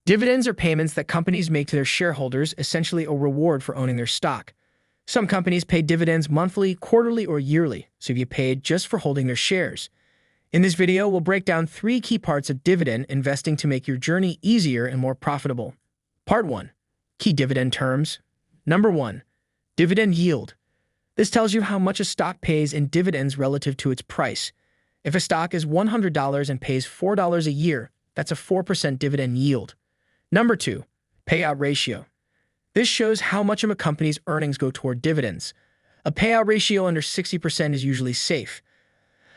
Dividends are payments that companies make to their shareholders, essentially a reward for owning their stock. Some companies pay dividends monthly, quarterly, or yearly, so you get paid just for holding their shares. In this video, we'll break down 3 key parts of dividend investing to make your journey easier and more profitable. Part 1. Key dividend terms. Number 1. Dividend yield. This tells you how much a stock pays in dividends relative to its price. If a stock is $100 and pays $4 a year, that's a 4% dividend yield. Number 2. Payout ratio. This shows how much of a company's earnings go toward dividends. A payout ratio under 60% is usually safe.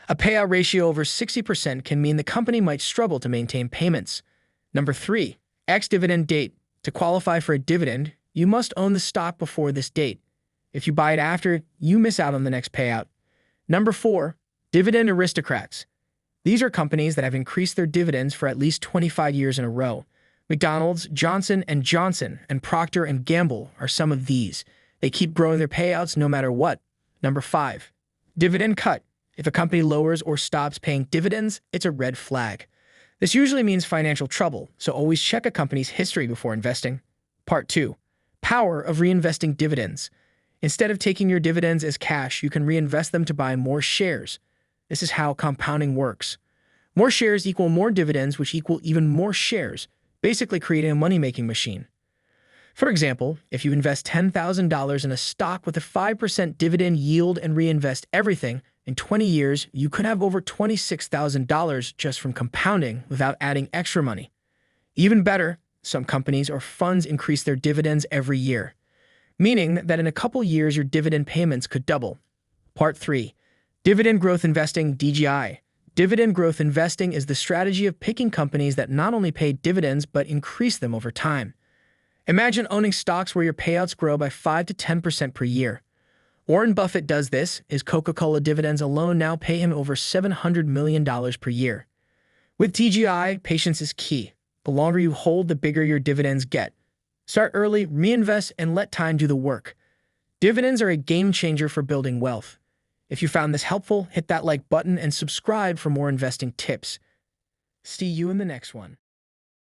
A payout ratio over 60% can mean the company might struggle to maintain payments. Number 3. Ex-dividend date. To qualify for a dividend, you must own the stock before this date. If you buy it after, you miss out on the next payout. Number 4. Dividend aristocrats. These are companies that have increased their dividends for at least 25 years in a row. McDonald's, Johnson & Johnson, and Procter & Gamble are some of these. They keep growing their payouts no matter what. Number 5. Dividend cut. If a company lowers or stops paying dividends, it's a red flag. This usually means financial trouble, so always check a company's history before investing. Part 2. Power of reinvesting dividends. Instead of taking your dividends as cash, you can reinvest them to buy more shares. This is how compounding works. More shares equal more dividends, which equal even more shares, basically creating a money-making machine. For example, if you invest $10,000 in a stock with a 5% dividend yield and reinvest everything, in 20 years, you could have over $26,000 just from compounding without adding extra money. Even better, some companies or funds increase their dividends every year, meaning that in a couple years your dividend payments could double. Part 3. Dividend Growth Investing (DGI). Dividend growth investing is the strategy of picking companies that not only pay dividends but increase them over time. Imagine owning stocks where your payouts grow by 5 to 10% per year. Warren Buffett does this. His Coca-Cola dividends alone now pay him over $700 million per year. With DGI, patience is key. The longer you hold, the bigger your dividends get. Start early, reinvest, and let time do the work. Dividends are a game changer for building wealth. If you found this helpful, hit that like button and subscribe for more investing tips. See you in the next one.